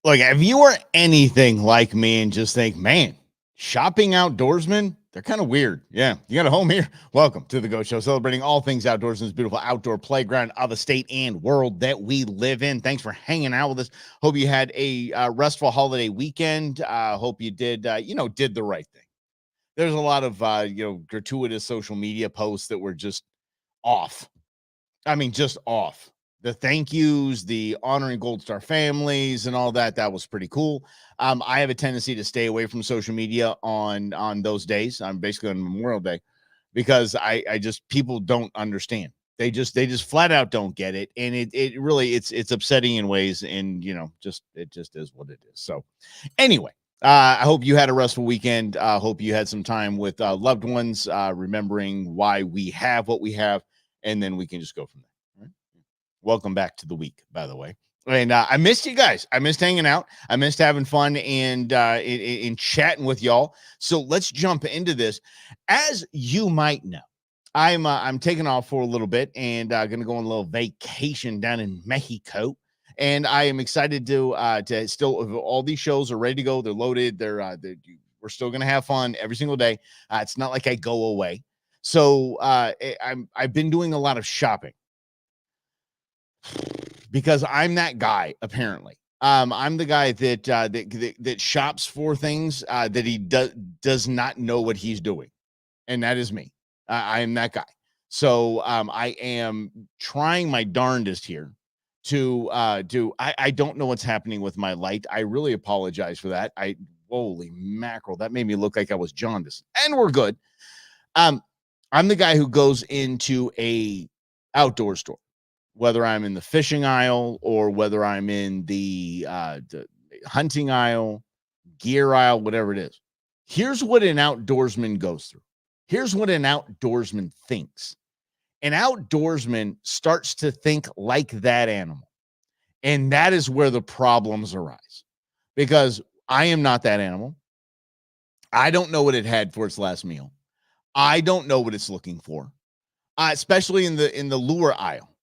Look, if you are anything like me and just think, man, shopping outdoorsmen, they're kind of weird. Yeah, you got a home here. Welcome to the Go Show, celebrating all things outdoors in this beautiful outdoor playground of the state and world that we live in. Thanks for hanging out with us. Hope you had a restful holiday weekend. Hope you did, did the right thing. There's a lot of, gratuitous social media posts that were just off. I mean, just off. The thank yous, the honoring Gold Star families, and all that. That was pretty cool. I have a tendency to stay away from social media on those days. I'm basically on Memorial Day because I just people don't understand. They just flat out don't get it, and it really it's upsetting in ways, and it just is what it is. So anyway. I hope you had a restful weekend. Hope you had some time with loved ones, remembering why we have what we have, and then we can just go from there. Right? Welcome back to the week, by the way. And I missed you guys. I missed hanging out. I missed having fun and in chatting with y'all. So let's jump into this. As you might know, I'm taking off for a little bit and going to go on a little vacation down in Mexico. And I am excited to still, all these shows are ready to go. They're loaded. We're still going to have fun every single day. It's not like I go away. So I've been doing a lot of shopping because I'm that guy. Apparently, I'm the guy that shops for things that he does not know what he's doing, and that is me. I am that guy. So I am trying my darndest here to do. I don't know what's happening with my light. I really apologize for that. Holy mackerel, that made me look like I was jaundiced. And we're good. I'm the guy who goes into a outdoor store, whether I'm in the fishing aisle or whether I'm in the hunting aisle, gear aisle, whatever it is. Here's what an outdoorsman goes through. Here's what an outdoorsman thinks. An outdoorsman starts to think like that animal. And that is where the problems arise. Because I am not that animal. I don't know what it had for its last meal. I don't know what it's looking for. Especially in the lure aisle.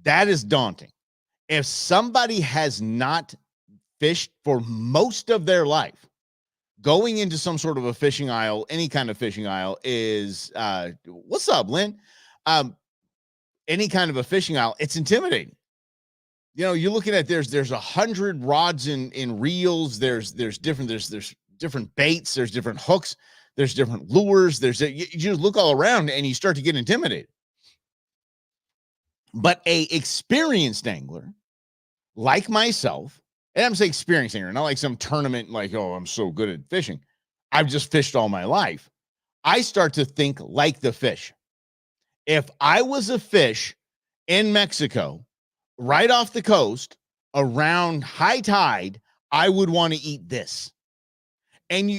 That is daunting. If somebody has not fished for most of their life, going into some sort of a fishing aisle, any kind of fishing aisle is, what's up, Lynn? Any kind of a fishing aisle, it's intimidating. You're looking at there's 100 rods in reels. There's different baits. There's different hooks. There's different lures. You just look all around and you start to get intimidated. But a experienced angler like myself, and I'm saying experienced angler, not like some tournament like, oh, I'm so good at fishing. I've just fished all my life. I start to think like the fish. If I was a fish in Mexico, right off the coast, around high tide, I would want to eat this. And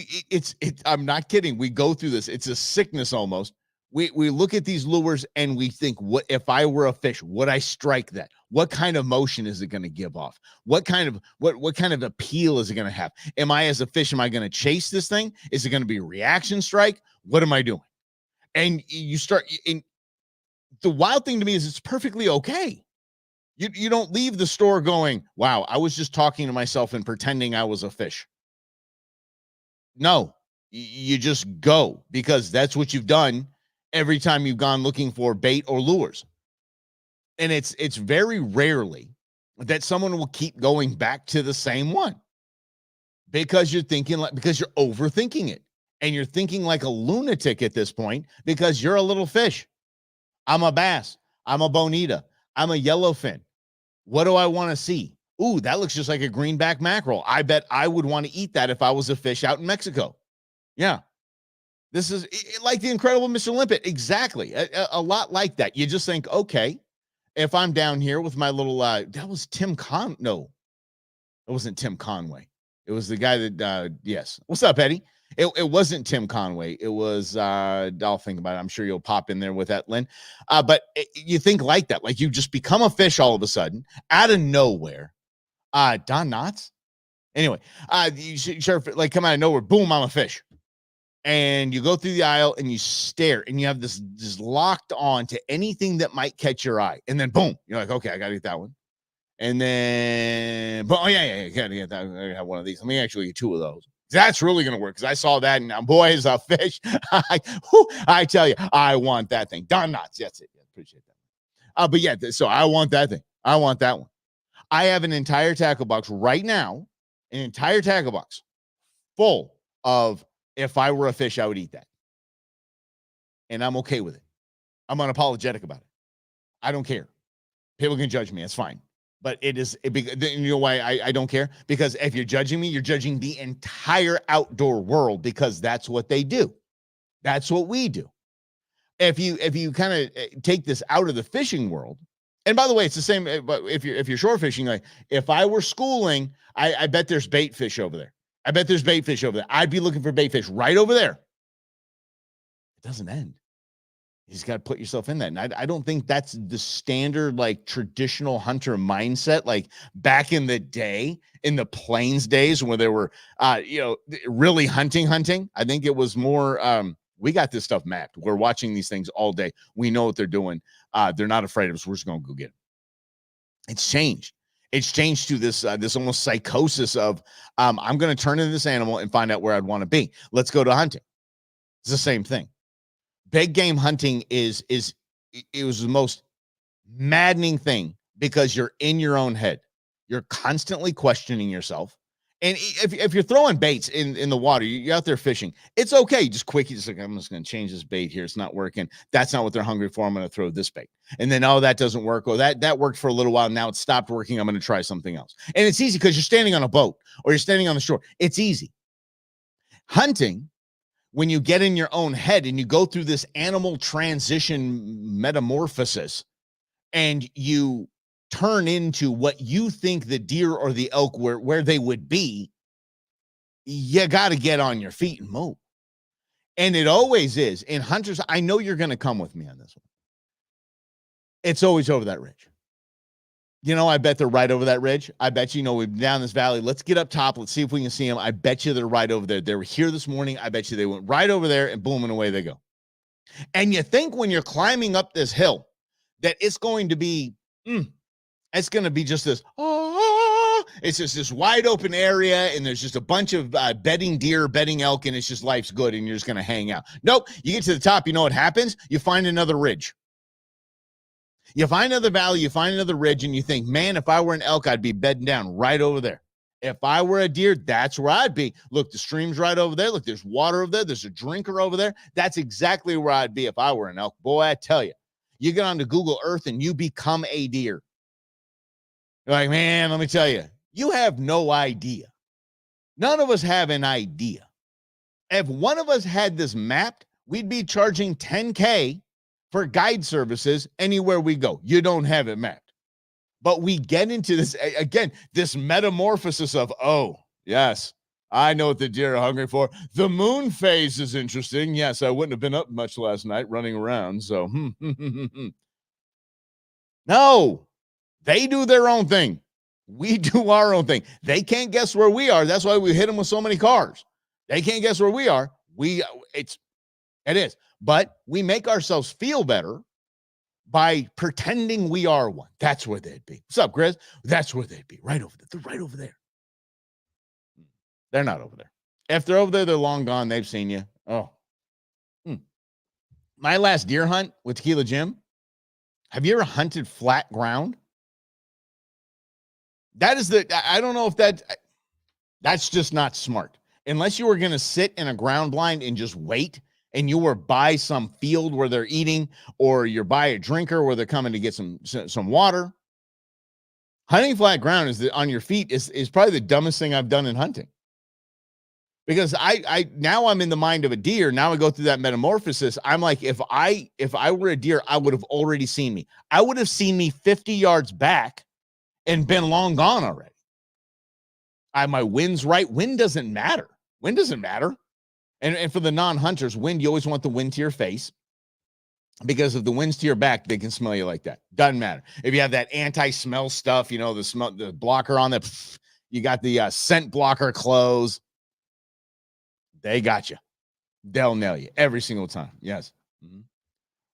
I'm not kidding. We go through this. It's a sickness almost. We look at these lures and we think, what if I were a fish? Would I strike that? What kind of motion is it going to give off? What kind of appeal is it going to have? Am I, as a fish, am I going to chase this thing? Is it going to be a reaction strike? What am I doing? And you start. The wild thing to me is it's perfectly okay. You don't leave the store going, wow, I was just talking to myself and pretending I was a fish. No, you just go because that's what you've done every time you've gone looking for bait or lures. And it's very rarely that someone will keep going back to the same one because you're overthinking it. And you're thinking like a lunatic at this point because you're a little fish. I'm a bass. I'm a bonita. I'm a yellowfin. What do I want to see? Ooh, that looks just like a greenback mackerel. I bet I would want to eat that if I was a fish out in Mexico. Yeah. This is like the Incredible Mr. Limpet. Exactly. A lot like that. You just think, okay, if I'm down here with my little, that was no, it wasn't Tim Conway. It was the guy that, yes. What's up, Eddie? It wasn't Tim Conway. It was, I'll think about it. I'm sure you'll pop in there with that, Lynn. But you think like that, like you just become a fish all of a sudden out of nowhere. Don Knotts? Anyway, you should like come out of nowhere. Boom, I'm a fish. And you go through the aisle and you stare and you have this locked on to anything that might catch your eye. And then boom, you're like, okay, I got to eat that one. And then, but oh yeah, gotta get that. I have one of these. Let me actually get two of those. That's really gonna work because I saw that, and now, boy, is a fish. I tell you, I want that thing. Don Knotts, that's it. Yeah, appreciate that. But yeah, so I want that thing. I want that one. I have an entire tackle box right now, an entire tackle box full of, if I were a fish, I would eat that. And I'm okay with it. I'm unapologetic about it. I don't care. People can judge me. It's fine. But you know why I don't care? Because if you're judging me, you're judging the entire outdoor world, because that's what they do. That's what we do. If you kind of take this out of the fishing world, and by the way, it's the same. But if you're shore fishing, like if I were schooling, I bet there's bait fish over there. I bet there's bait fish over there. I'd be looking for bait fish right over there. It doesn't end. You just got to put yourself in that. And I don't think that's the standard, like traditional hunter mindset. Like back in the day, in the plains days when they were, really hunting. I think it was more, we got this stuff mapped. We're watching these things all day. We know what they're doing. They're not afraid of us. We're just going to go get them. It's changed. It's changed to this almost psychosis of, I'm going to turn into this animal and find out where I'd want to be. Let's go to hunting. It's the same thing. Big game hunting it was the most maddening thing, because you're in your own head. You're constantly questioning yourself. And if you're throwing baits in the water, you're out there fishing, it's okay. Just quick, you just like, I'm just going to change this bait here. It's not working. That's not what they're hungry for. I'm going to throw this bait. And then, oh, that doesn't work. Oh, that worked for a little while. Now it's stopped working. I'm going to try something else. And it's easy because you're standing on a boat or you're standing on the shore. It's easy. Hunting, when you get in your own head and you go through this animal transition metamorphosis and you turn into what you think the deer or the elk where they would be, you got to get on your feet and move. And it always is. In hunters, I know you're going to come with me on this one. It's always over that ridge. I bet they're right over that ridge. I bet we're down this valley. Let's get up top. Let's see if we can see them. I bet you they're right over there. They were here this morning. I bet you they went right over there, and boom, and away they go. And you think when you're climbing up this hill that it's going to be, it's going to be just this, it's just this wide open area, and there's just a bunch of bedding deer, bedding elk, and it's just life's good, and you're just going to hang out. Nope. You get to the top, you know what happens? You find another ridge. You find another valley, you find another ridge, and you think, man, if I were an elk, I'd be bedding down right over there. If I were a deer, that's where I'd be. Look, the stream's right over there. Look, there's water over there. There's a drinker over there. That's exactly where I'd be if I were an elk. Boy, I tell you, you get onto Google Earth and you become a deer. You're like, man, let me tell you, you have no idea. None of us have an idea. If one of us had this mapped, we'd be charging $10K for guide services anywhere we go. You don't have it mapped. But we get into this, again, this metamorphosis of, oh, yes, I know what the deer are hungry for. The moon phase is interesting. Yes, I wouldn't have been up much last night running around. So, No, they do their own thing. We do our own thing. They can't guess where we are. That's why we hit them with so many cars. They can't guess where we are. It is. But we make ourselves feel better by pretending we are one. That's where they'd be. What's up, Chris? That's where they'd be. Right over there. They're right over there. They're not over there. If they're over there, they're long gone. They've seen you. Oh. My last deer hunt with Tequila Jim. Have you ever hunted flat ground? I don't know if that's just not smart. Unless you were going to sit in a ground blind and just wait, and you were by some field where they're eating, or you're by a drinker where they're coming to get some water. Hunting flat ground on your feet is probably the dumbest thing I've done in hunting. Because now I'm in the mind of a deer. Now I go through that metamorphosis. I'm like, if I were a deer, I would have already seen me. I would have seen me 50 yards back and been long gone already. My wind's right. Wind doesn't matter. And for the non-hunters, wind, you always want the wind to your face, because if the wind's to your back, they can smell you like that. Doesn't matter. If you have that anti-smell stuff, the blocker on that, you got the scent blocker clothes, they got you. They'll nail you every single time. Yes. Mm-hmm.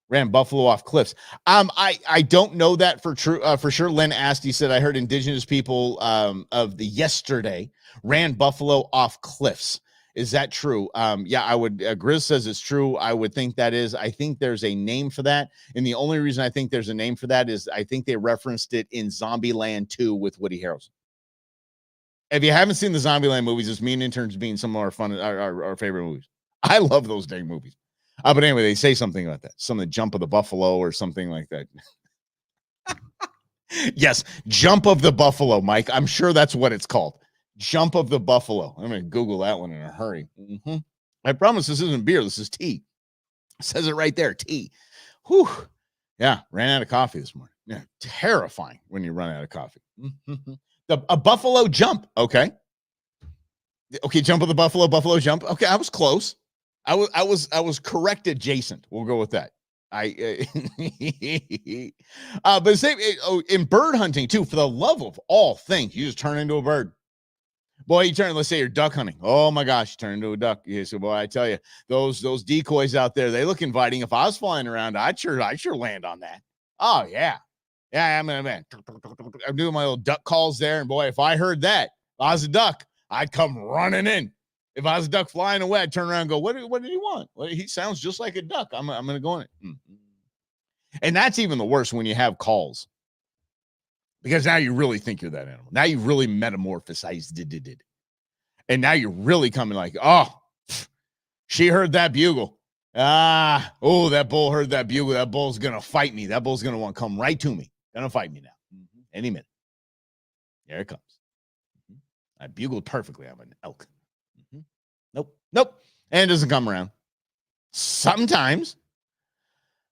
Ran buffalo off cliffs. I don't know that for sure. Len asked. He said, "I heard indigenous people of the yesterday ran buffalo off cliffs. Is that true?" Yeah, I would. Grizz says it's true. I would think that is. I think there's a name for that, and the only reason I think there's a name for that is I think they referenced it in Zombieland 2 with Woody Harrelson. If you haven't seen the Zombieland movies, it's me and interns being some of our fun, our favorite movies. I love those dang movies. But anyway, they say something about that. Some of the jump of the buffalo or something like that. Yes, jump of the buffalo, Mike. I'm sure that's what it's called. Jump of the buffalo. I'm going to Google that one in a hurry. I promise this isn't beer. This is tea. It says it right there, tea. Whew. Yeah, ran out of coffee this morning. Yeah, terrifying when you run out of coffee. A buffalo jump. Okay. Okay, jump of the buffalo jump. Okay, I was close. I was correct adjacent. We'll go with that. But same in bird hunting too. For the love of all things, you just turn into a bird. Boy, you turn. Let's say you're duck hunting. Oh my gosh, you turn into a duck. Yeah, so boy, I tell you, those decoys out there, they look inviting. If I was flying around, I'd sure land on that. Oh yeah, yeah. Man, I'm doing my little duck calls there, and boy, if I heard that, if I was a duck, I'd come running in. If I was a duck flying away, I'd turn around and go, what did he want? Well, he sounds just like a duck. I'm going to go in it. And that's even the worst when you have calls. Because now you really think you're that animal. Now you really metamorphosized. And now you're really coming like, oh, she heard that bugle. That bull heard that bugle. That bull's going to fight me. That bull's going to want to come right to me. Going to fight me now. Any minute. There it comes. I bugled perfectly. I'm an elk. Nope. And it doesn't come around. Sometimes.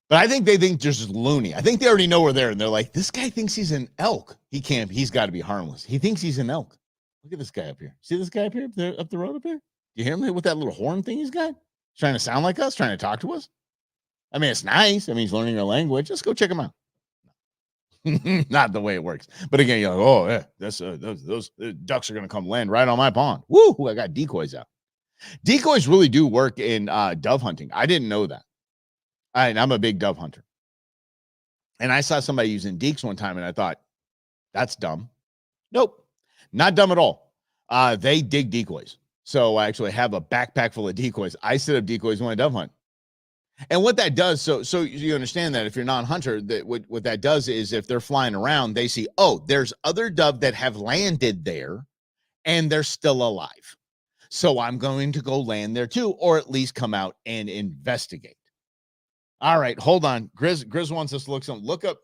But I think they think just loony. I think they already know we're there. And they're like, this guy thinks he's an elk. He's got to be harmless. He thinks he's an elk. Look at this guy up here. See this guy up here, up the road up here? You hear him with that little horn thing he's got? Trying to sound like us, trying to talk to us. I mean, it's nice. I mean, he's learning our language. Just go check him out. Not the way it works. But again, you're like, oh, yeah, those ducks are going to come land right on my pond. Woo, I got decoys out. Decoys really do work in dove hunting. I didn't know that. I'm a big dove hunter. And I saw somebody using deeks one time, and I thought, that's dumb. Nope, not dumb at all. They dig decoys. So I actually have a backpack full of decoys. I set up decoys when I dove hunt. And what that does, so you understand that if you're non-hunter, that what that does is if they're flying around, they see, oh, there's other dove that have landed there, and they're still alive. So I'm going to go land there too, or at least come out and investigate. All right, hold on. Grizz wants us to look up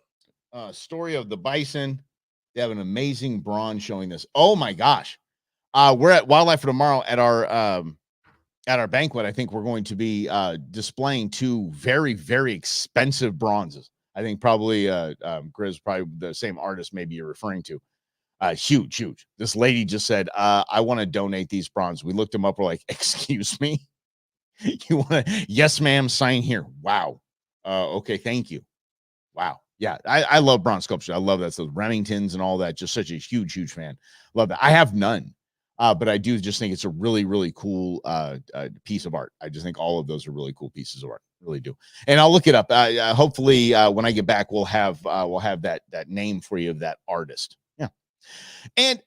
story of the bison. They have an amazing bronze showing this. Oh my gosh. We're at Wildlife for Tomorrow at our banquet. I think we're going to be displaying two very, very expensive bronzes. I think probably Grizz, probably the same artist maybe you're referring to. Huge. This lady just said, I want to donate these bronze. We looked them up. We're like, excuse me? You want to? Yes, ma'am. Sign here. Wow. Okay. Thank you. Wow. Yeah. I love bronze sculpture. I love that. So Remingtons and all that. Just such a huge fan. Love that. I have none. But I do just think it's a really, really cool piece of art. I just think all of those are really cool pieces of art. Really do. And I'll look it up. Hopefully, when I get back, we'll have that name for you of that artist. Yeah. And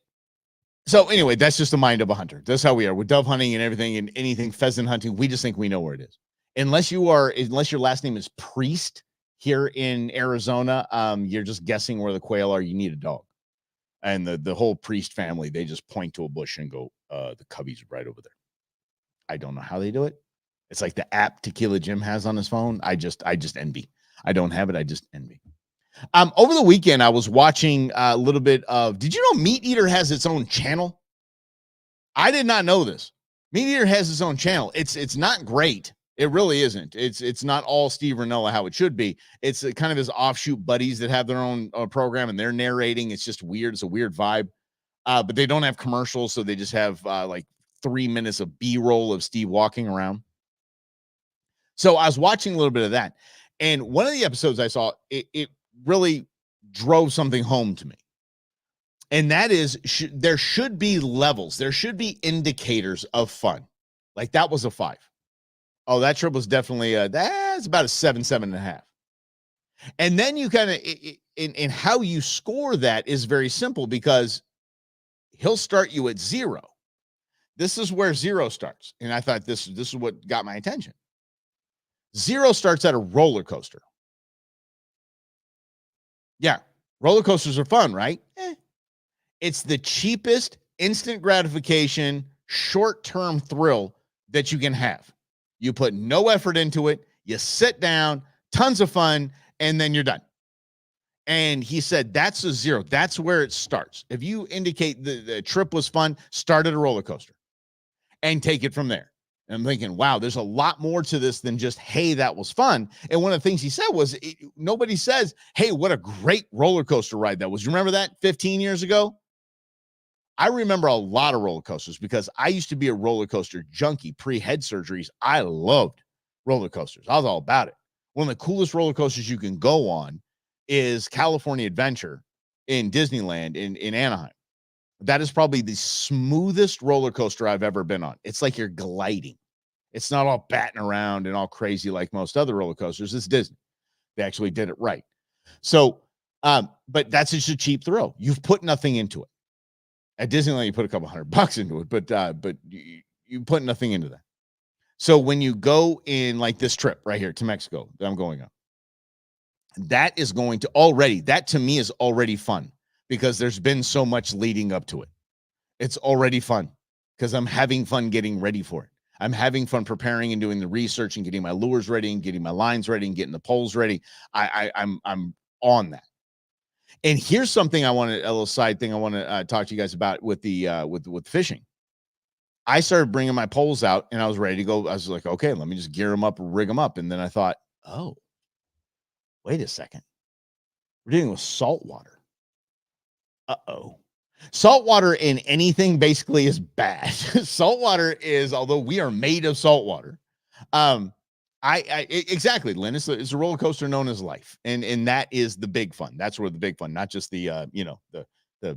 so anyway, that's just the mind of a hunter. That's how we are with dove hunting and everything and anything pheasant hunting. We just think we know where it is. Unless your last name is Priest here in Arizona, you're just guessing where the quail are. You need a dog. And the whole Priest family, they just point to a bush and go, the cubby's right over there. I don't know how they do it. It's like the app Tequila Jim has on his phone. I just envy. I don't have it. I just envy. Over the weekend, I was watching a little bit of, did you know Meat Eater has its own channel? I did not know this. Meat Eater has its own channel. It's not great. It really isn't. It's not all Steve Rinella how it should be. It's kind of his offshoot buddies that have their own program and they're narrating. It's just weird. It's a weird vibe. But they don't have commercials, so they just have like 3 minutes of B-roll of Steve walking around. So I was watching a little bit of that. And one of the episodes I saw, it really drove something home to me. And that is, there should be levels. There should be indicators of fun. Like that was a 5. Oh, that trip was definitely that's about a 7.5. And then you kind of in how you score that is very simple because he'll start you at 0. This is where 0 starts. And I thought this is what got my attention. 0 starts at a roller coaster. Yeah. Roller coasters are fun, right? It's the cheapest instant gratification, short-term thrill that you can have. You put no effort into it. You sit down, tons of fun, and then you're done. And he said, that's a 0. That's where it starts. If you indicate the trip was fun, start at a roller coaster and take it from there. And I'm thinking, wow, there's a lot more to this than just, hey, that was fun. And one of the things he said was, nobody says, hey, what a great roller coaster ride that was. You remember that 15 years ago? I remember a lot of roller coasters because I used to be a roller coaster junkie pre-head surgeries. I loved roller coasters. I was all about it. One of the coolest roller coasters you can go on is California Adventure in Disneyland in Anaheim. That is probably the smoothest roller coaster I've ever been on. It's like you're gliding. It's not all batting around and all crazy like most other roller coasters. It's Disney. They actually did it right. So, but that's just a cheap thrill. You've put nothing into it. At Disneyland, you put a couple $100 into it, but you put nothing into that. So when you go in like this trip right here to Mexico that I'm going on, that is going to already, that to me is already fun because there's been so much leading up to it. It's already fun because I'm having fun getting ready for it. I'm having fun preparing and doing the research and getting my lures ready and getting my lines ready and getting the poles ready. I'm on that. And here's something I want to, a little side thing I want to talk to you guys about with the with fishing. I started bringing my poles out and I was ready to go. I was like, okay, let me just gear them up, rig them up. And then I thought, oh, wait a second. We're dealing with salt water. Uh-oh. Salt water in anything basically is bad. Salt water is, although we are made of salt water, exactly, Lynn. It's a roller coaster known as life, and that is the big fun. That's where the big fun, not just the the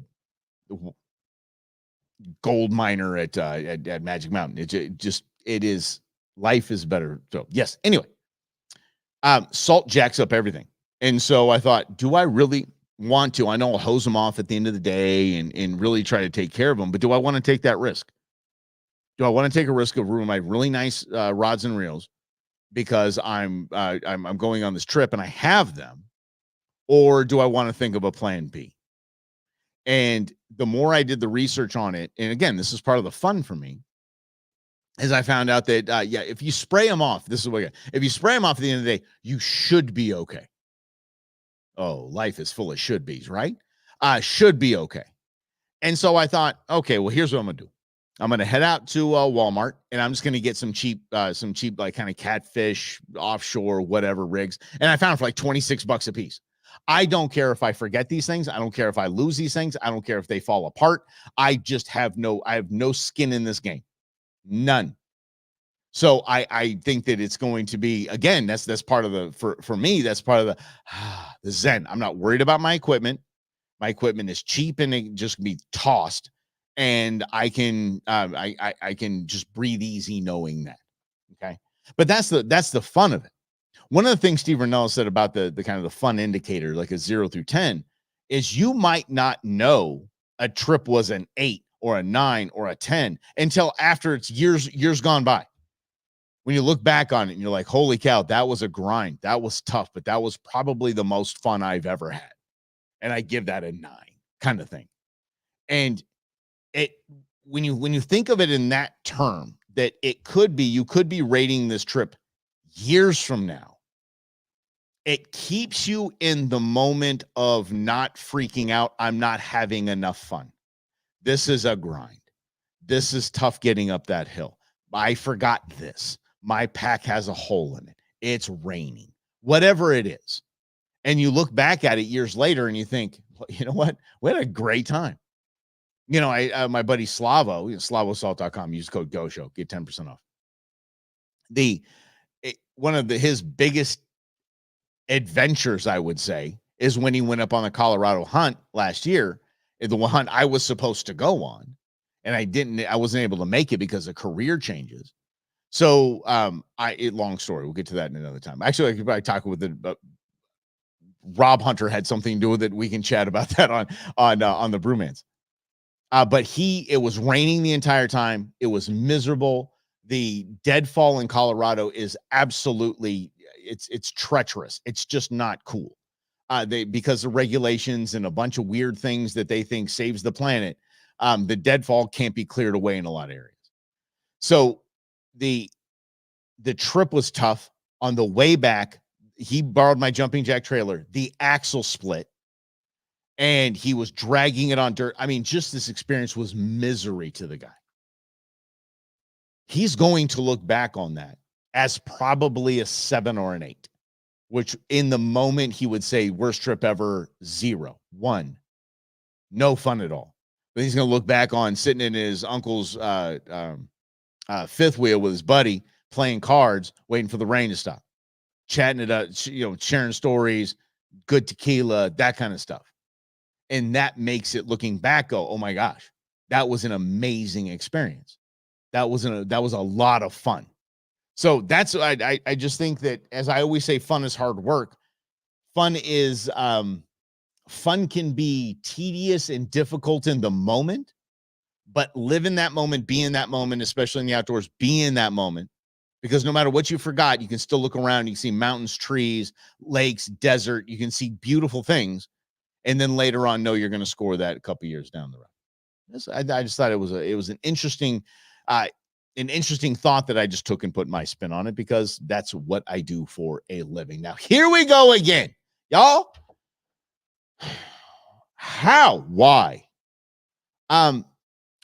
gold miner at Magic Mountain. It is life is better. So yes. Anyway, salt jacks up everything, and so I thought, do I really want to? I know I'll hose them off at the end of the day and really try to take care of them, but do I want to take that risk? Do I want to take a risk of ruining my really nice rods and reels because I'm going on this trip and I have them, or do I want to think of a plan B? And the more I did the research on it, and again, this is part of the fun for me, is I found out that if you spray them off, this is what if you spray them off at the end of the day, you should be okay. Oh, life is full of should be's, right? Should be okay. And so I thought, okay, well, here's what I'm gonna do. I'm gonna head out to Walmart and I'm just gonna get some cheap like kind of catfish offshore whatever rigs. And I found it for like $26 a piece. I don't care if I forget these things. I don't care if I lose these things. I don't care if they fall apart. I have no skin in this game. None. So I think that it's going to be, again, that's part of the, for me, that's part of the zen. I'm not worried about my equipment. My equipment is cheap and it just can be tossed. And I can, I can just breathe easy knowing that. Okay. But that's the fun of it. One of the things Steve Rinella said about the kind of the fun indicator, like a 0 through 10, is you might not know a trip was an 8 or a 9 or a 10 until after it's years gone by. When you look back on it and you're like, holy cow, that was a grind. That was tough, but that was probably the most fun I've ever had. And I give that a 9 kind of thing. And it, when you think of it in that term, that you could be rating this trip years from now. It keeps you in the moment of not freaking out. I'm not having enough fun. This is a grind. This is tough getting up that hill. I forgot this. My pack has a hole in it. It's raining. Whatever it is. And you look back at it years later and you think, well, you know what? We had a great time. You know, my buddy Slavo, slavosalt.com, use code GOSHOW, get 10% off. One of his biggest adventures, I would say, is when he went up on the Colorado hunt last year, the hunt I was supposed to go on, and I wasn't able to make it because of career changes. So, long story. We'll get to that in another time. Actually, I could probably talk with it, Rob Hunter had something to do with it. We can chat about that on the Brewmans. But it was raining the entire time. It was miserable. The deadfall in Colorado is absolutely, it's treacherous. It's just not cool. Because of regulations and a bunch of weird things that they think saves the planet. The deadfall can't be cleared away in a lot of areas. So the trip was tough. On the way back, he borrowed my jumping jack trailer. The axle split and he was dragging it on dirt. I mean, just this experience was misery to the guy. He's going to look back on that as probably a 7 or an 8, which in the moment he would say worst trip ever, 0, 1, no fun at all. But he's going to look back on sitting in his uncle's fifth wheel with his buddy playing cards, waiting for the rain to stop, chatting it up, sharing stories, good tequila, that kind of stuff. And that makes it, looking back, go, oh my gosh, that was an amazing experience. That was a lot of fun. So that's, I just think that, as I always say, fun is hard work. Fun can be tedious and difficult in the moment, but live in that moment, be in that moment, especially in the outdoors, be in that moment, because no matter what you forgot, you can still look around. You can see mountains, trees, lakes, desert. You can see beautiful things. And then later on, know you're going to score that a couple years down the road. I just thought it was an interesting thought that I just took and put my spin on it, because that's what I do for a living. Now, here we go again, y'all. How? Why?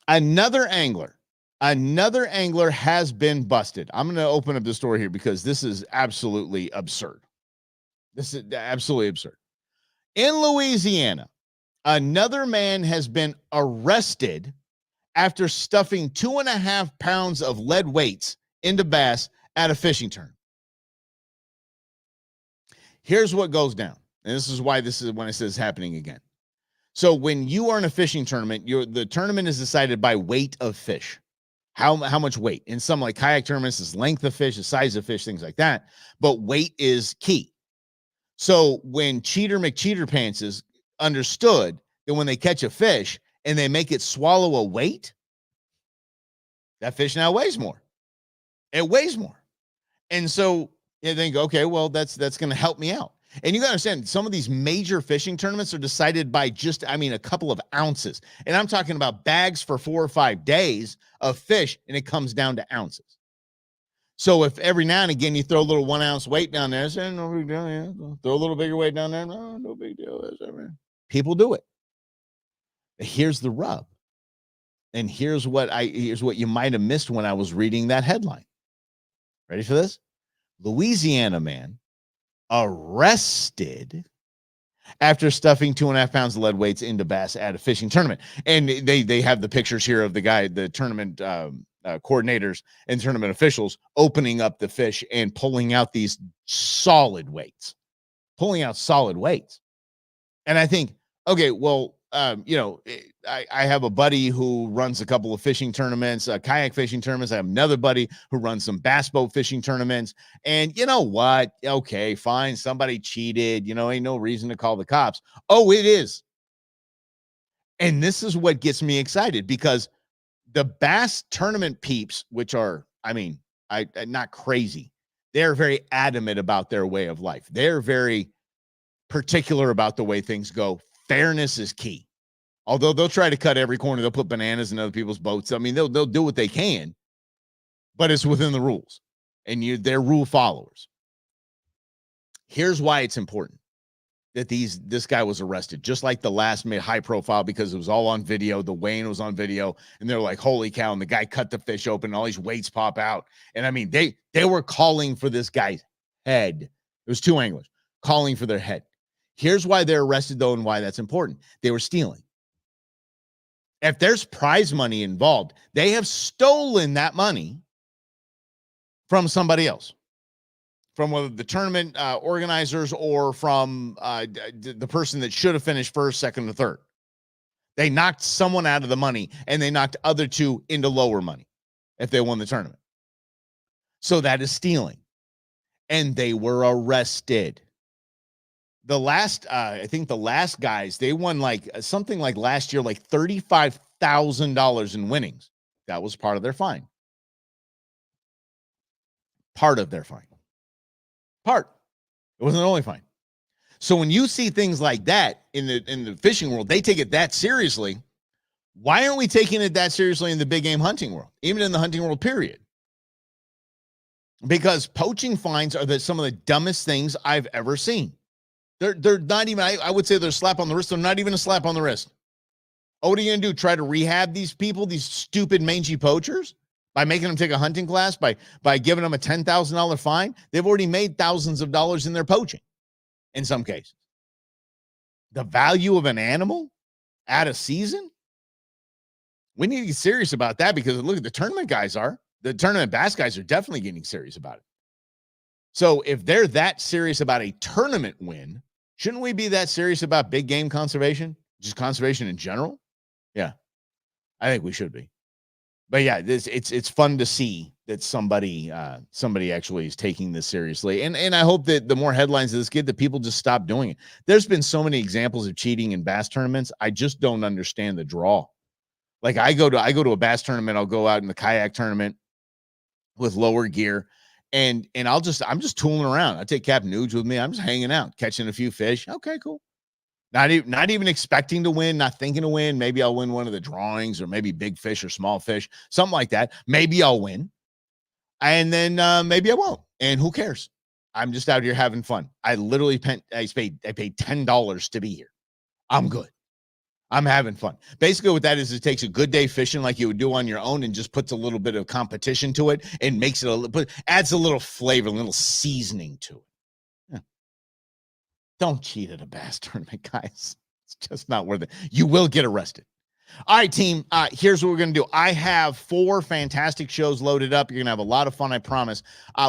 Another angler has been busted. I'm going to open up the story here because this is absolutely absurd. In Louisiana, another man has been arrested after stuffing 2.5 pounds of lead weights into bass at a fishing tournament. Here's what goes down. And this is why this is when it says happening again. So when you are in a fishing tournament, the tournament is decided by weight of fish. How much weight? In some like kayak tournaments, it's length of fish, the size of fish, things like that. But weight is key. So when Cheater McCheater Pants is understood that when they catch a fish and they make it swallow a weight, that fish now weighs more. It weighs more. And so you think, okay, well, that's going to help me out. And you got to understand, some of these major fishing tournaments are decided by just, a couple of ounces. And I'm talking about bags for 4 or 5 days of fish, and it comes down to ounces. So if every now and again you throw a little 1 ounce weight down there, say, no big deal, yeah. Throw a little bigger weight down there, no big deal. People do it. Here's the rub. And here's what you might have missed when I was reading that headline. Ready for this? Louisiana man arrested after stuffing 2.5 pounds of lead weights into bass at a fishing tournament. And they have the pictures here of the guy, the tournament coordinators and tournament officials opening up the fish and pulling out these solid weights. And I think, okay, well, I have a buddy who runs a couple of fishing tournaments, kayak fishing tournaments. I have another buddy who runs some bass boat fishing tournaments. And you know what? Okay, fine. Somebody cheated. Ain't no reason to call the cops. Oh, it is. And this is what gets me excited, because the bass tournament peeps, which are, I'm not crazy. They're very adamant about their way of life. They're very particular about the way things go. Fairness is key. Although they'll try to cut every corner, they'll put bananas in other people's boats. They'll do what they can, but it's within the rules, and they're rule followers. Here's why it's important that this guy was arrested, just like the last made high profile, because it was all on video. The weighing was on video, and they're like, holy cow. And the guy cut the fish open and all these weights pop out. And they were calling for this guy's head. It was 2 anglers calling for their head. Here's why they're arrested, though, and why that's important. They were stealing. If there's prize money involved, they have stolen that money from somebody else, from whether the tournament organizers or from the person that should have finished first, second, or third. They knocked someone out of the money, and they knocked other 2 into lower money if they won the tournament. So that is stealing. And they were arrested. I think the last guys, they won like something like last year, like $35,000 in winnings. That was part of their fine. Part of their fine. Part. It wasn't the only fine. So when you see things like that in the fishing world, they take it that seriously. Why aren't we taking it that seriously in the big game hunting world, even in the hunting world, period? Because poaching fines are some of the dumbest things I've ever seen. They're not even, I would say they're a slap on the wrist. They're not even a slap on the wrist. Oh, what are you going to do? Try to rehab these people, these stupid mangy poachers? By making them take a hunting class, by giving them a $10,000 fine? They've already made thousands of dollars in their poaching in some cases. The value of an animal at a season? We need to get serious about that, because look at the tournament guys are. The tournament bass guys are definitely getting serious about it. So if they're that serious about a tournament win, shouldn't we be that serious about big game conservation? Just conservation in general? Yeah, I think we should be. But yeah, it's fun to see that somebody actually is taking this seriously. And I hope that the more headlines of this get, that people just stop doing it. There's been so many examples of cheating in bass tournaments. I just don't understand the draw. Like I go to a bass tournament, I'll go out in the kayak tournament with lower gear, and I'm just tooling around. I take Captain Nuge with me. I'm just hanging out, catching a few fish. Okay, cool. Not even expecting to win, not thinking to win. Maybe I'll win one of the drawings, or maybe big fish or small fish, something like that. Maybe I'll win, and then maybe I won't. And who cares? I'm just out here having fun. I literally paid $10 to be here. I'm good. I'm having fun. Basically, what that is, it takes a good day fishing like you would do on your own, and just puts a little bit of competition to it, and makes it adds a little flavor, a little seasoning to it. Yeah. Don't cheat at a bass tournament, guys. It's just not worth it. You will get arrested. All right, team. Here's what we're going to do. I have 4 fantastic shows loaded up. You're going to have a lot of fun, I promise.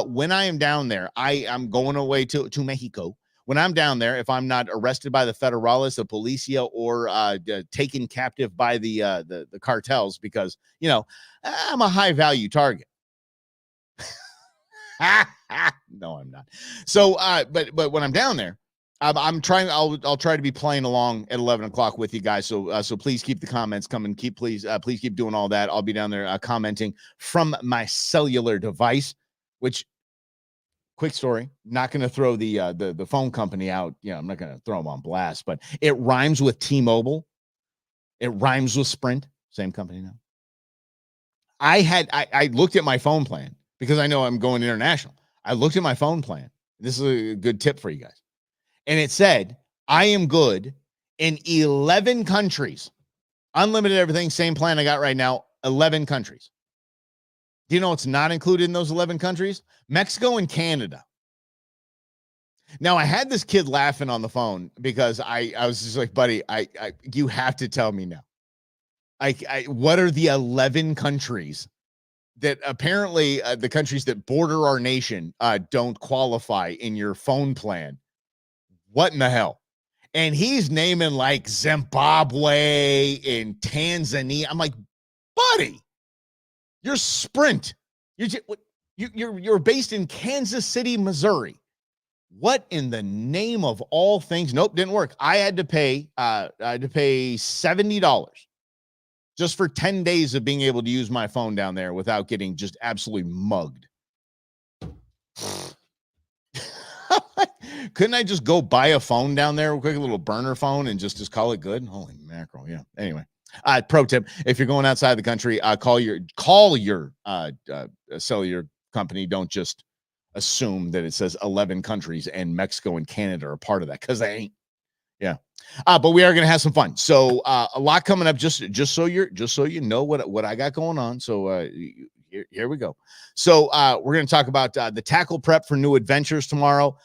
When I am down there, I am going away to Mexico. When I'm down there, if I'm not arrested by the federales, the policia, or taken captive by the cartels, because, I'm a high-value target. No, I'm not. So, but when I'm down there, I'm trying. I'll try to be playing along at 11 o'clock with you guys. So please keep the comments coming. Please keep doing all that. I'll be down there commenting from my cellular device. Which, quick story, not going to throw the phone company out. I'm not going to throw them on blast, but it rhymes with T-Mobile. It rhymes with Sprint. Same company now. I looked at my phone plan, because I know I'm going international. I looked at my phone plan. This is a good tip for you guys. And it said, I am good in 11 countries. Unlimited everything, same plan I got right now, 11 countries. Do you know what's not included in those 11 countries? Mexico and Canada. Now, I had this kid laughing on the phone, because I was just like, buddy, you have to tell me now. What are the 11 countries that apparently the countries that border our nation don't qualify in your phone plan? What in the hell? And he's naming like Zimbabwe and Tanzania. I'm like, buddy, you're Sprint. You're based in Kansas City, Missouri. What in the name of all things? Nope, didn't work. I had to pay $70 just for 10 days of being able to use my phone down there without getting just absolutely mugged. Couldn't I just go buy a phone down there real quick, a little burner phone, and just call it good? Holy mackerel. Yeah. Anyway, pro tip, if you're going outside the country, call your cellular company. Don't just assume that it says 11 countries and Mexico and Canada are part of that, because they ain't. Yeah. But we are going to have some fun. So a lot coming up, just so you know what I got going on. So here we go. So we're going to talk about the tackle prep for new adventures tomorrow,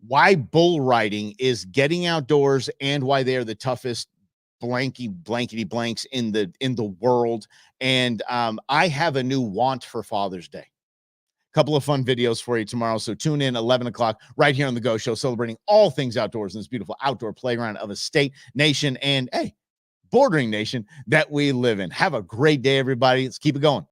why bull riding is getting outdoors, and why they are the toughest blankety blanks in the world. And I have a new want for Father's Day. Couple of fun videos for you tomorrow. So tune in 11 o'clock right here on the Go Show, celebrating all things outdoors in this beautiful outdoor playground of a state, nation, and bordering nation that we live in. Have a great day, everybody. Let's keep it going.